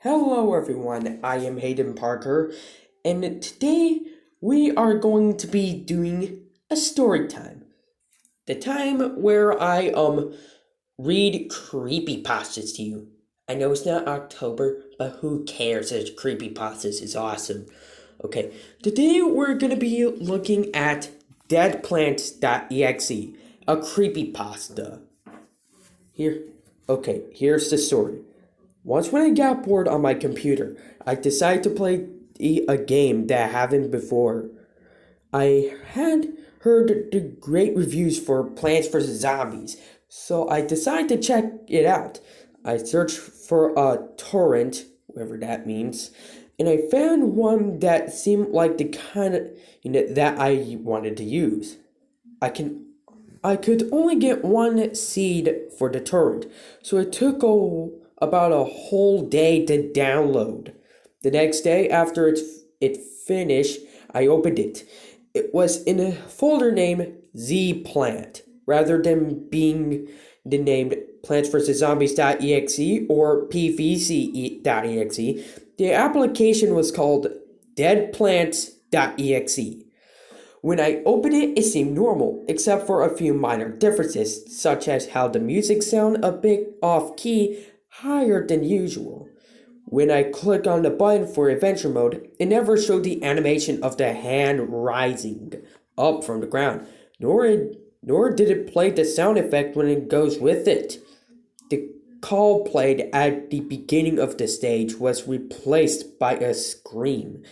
Hello, everyone. I am Hayden Parker, and today we are going to be doing a story time. The time where I read creepypastas to you. I know it's not October, but who cares? Creepypastas is awesome. Okay, today we're gonna be looking at plants.exe, a creepypasta. Here's the story. Once when I got bored on my computer, I decided to play a game that I haven't before. I had heard the great reviews for Plants vs. Zombies, so I decided to check it out. I searched for a torrent, whatever that means, and I found one that seemed like the kind of that I wanted to use. I can I could only get one seed for the torrent, so it took about a whole day to download. The next day, after it finished, I opened it. It was in a folder named Z Plant, rather than being the name Plants vs. Zombies.exe or PVC.exe. The application was called deadplants.exe. When I opened it, it seemed normal, except for a few minor differences, such as how the music sounded a bit off key, higher than usual. When I clicked on the button for adventure mode, it never showed the animation of the hand rising up from the ground, nor did it play the sound effect when it goes with it. The call played at the beginning of the stage was replaced by a scream,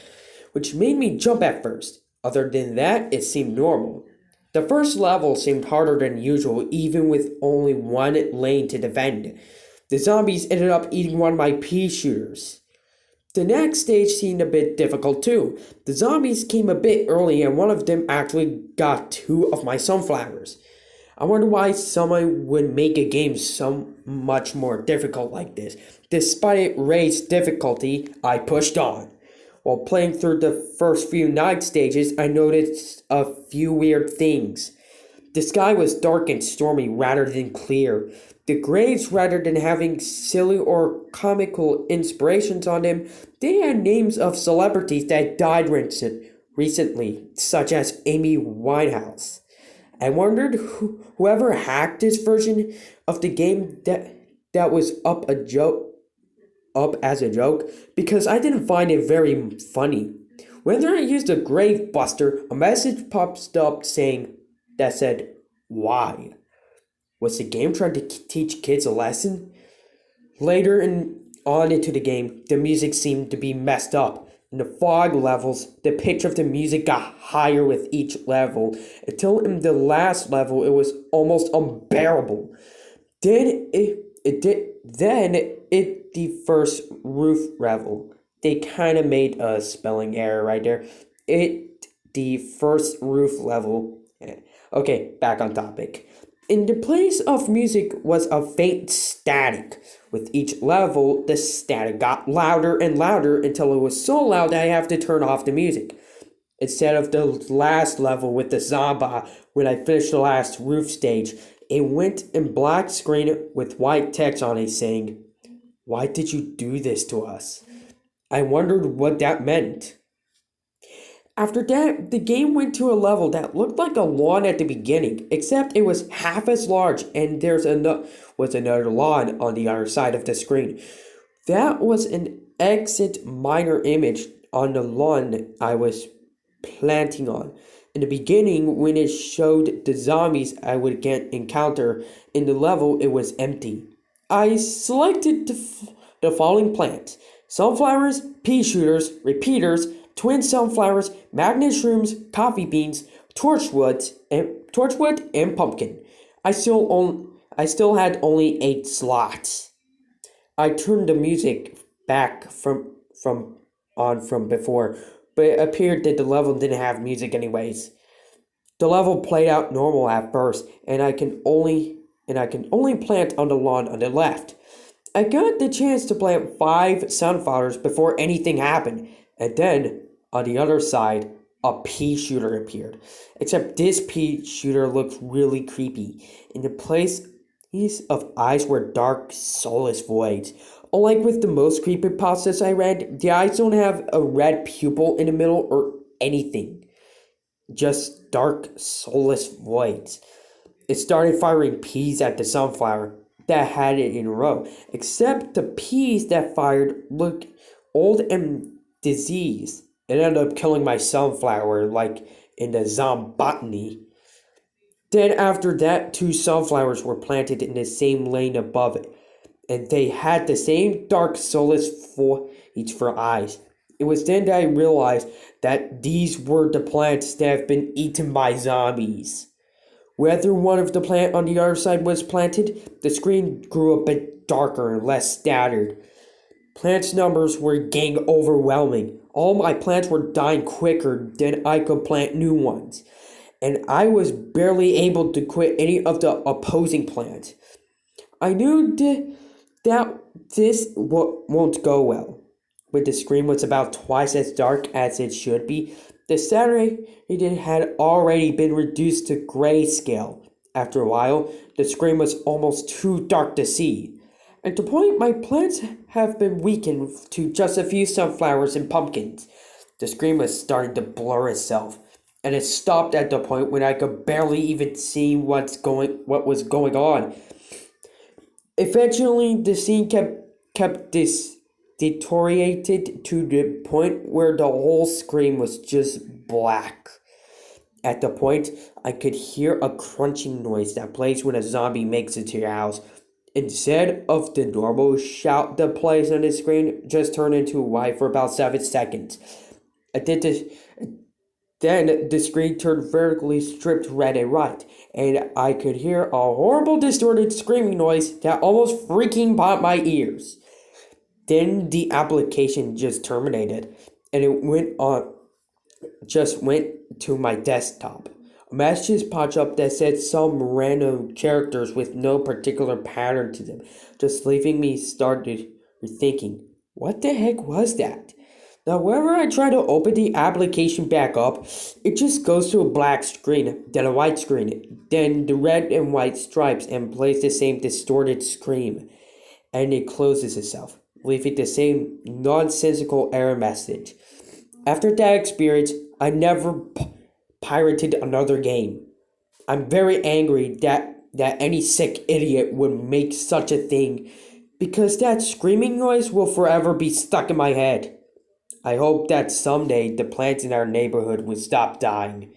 which made me jump at first. Other than that, it seemed normal. The first level seemed harder than usual, even with only one lane to defend. The zombies ended up eating one of my pea shooters. The next stage seemed a bit difficult too. The zombies came a bit early, and one of them actually got two of my sunflowers. I wonder why someone would make a game so much more difficult like this. Despite it raised difficulty, I pushed on. While playing through the first few night stages, I noticed a few weird things. The sky was dark and stormy rather than clear. The graves, rather than having silly or comical inspirations on them, they had names of celebrities that died recently, such as Amy Winehouse. I wondered whoever hacked this version of the game that was up as a joke because I didn't find it very funny. Whenever I used a grave buster, a message popped up that said, "Why?" Was the game trying to teach kids a lesson? Later on into the game, the music seemed to be messed up. In the fog levels, the pitch of the music got higher with each level, until in the last level it was almost unbearable. Then the first roof level. They kind of made a spelling error right there. The first roof level. Okay, back on topic. In the place of music was a faint static. With each level, the static got louder and louder until it was so loud that I have to turn off the music. Instead of the last level with the Zamba, when I finished the last roof stage, it went in black screen with white text on it saying, "Why did you do this to us?" I wondered what that meant. After that, the game went to a level that looked like a lawn at the beginning, except it was half as large and was another lawn on the other side of the screen. That was an exit minor image on the lawn I was planting on. In the beginning, when it showed the zombies I would encounter in the level, it was empty. I selected the following plants: sunflowers, pea shooters, repeaters, twin sunflowers, magnet shrooms, coffee beans, torchwood, and pumpkin. I still had only 8 slots. I turned the music back from before, but it appeared that the level didn't have music anyways. The level played out normal at first, and I can only plant on the lawn on the left. I got the chance to plant 5 sunflowers before anything happened, and then on the other side, a pea shooter appeared. Except this pea shooter looked really creepy. In the place of eyes were dark, soulless voids. Unlike with the most creepypastas I read, the eyes don't have a red pupil in the middle or anything. Just dark, soulless voids. It started firing peas at the sunflower that had it in a row, except the peas that fired looked old and diseased. It ended up killing my sunflower like in the zombotany. Then after that, two sunflowers were planted in the same lane above it, and they had the same dark soulless each for eyes. It was then that I realized that these were the plants that have been eaten by zombies. Whether one of the plant on the other side was planted, the screen grew a bit darker and less scattered. Plants' numbers were getting overwhelming. All my plants were dying quicker than I could plant new ones, and I was barely able to quit any of the opposing plants. I knew that this won't go well. When the screen was about twice as dark as it should be, the saturated had already been reduced to grayscale. After a while, the screen was almost too dark to see. At the point, my plants have been weakened to just a few sunflowers and pumpkins. The screen was starting to blur itself, and it stopped at the point when I could barely even see what was going on. Eventually, the scene kept deteriorated to the point where the whole screen was just black. At the point, I could hear a crunching noise that plays when a zombie makes it to your house. Instead of the normal shout that plays on the screen, just turned into a whine for about 7 seconds. I did this. Then the screen turned vertically stripped red and white, and I could hear a horrible distorted screaming noise that almost freaking popped my ears. Then the application just terminated, and just went to my desktop. A message popped up that said some random characters with no particular pattern to them, just leaving me started thinking, what the heck was that? Now, whenever I try to open the application back up, it just goes to a black screen, then a white screen, then the red and white stripes, and plays the same distorted scream, and it closes itself, leaving the same nonsensical error message. After that experience, I never pirated another game. I'm very angry that any sick idiot would make such a thing, because that screaming noise will forever be stuck in my head. I hope that someday the plants in our neighborhood will stop dying.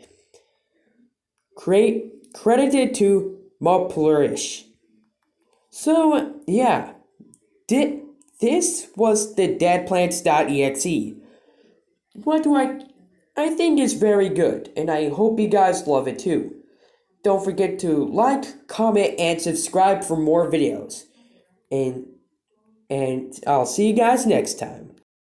Credited to Moplurish. So, yeah, this was the plants.exe. What do I think it's very good, and I hope you guys love it too. Don't forget to like, comment, and subscribe for more videos. And I'll see you guys next time.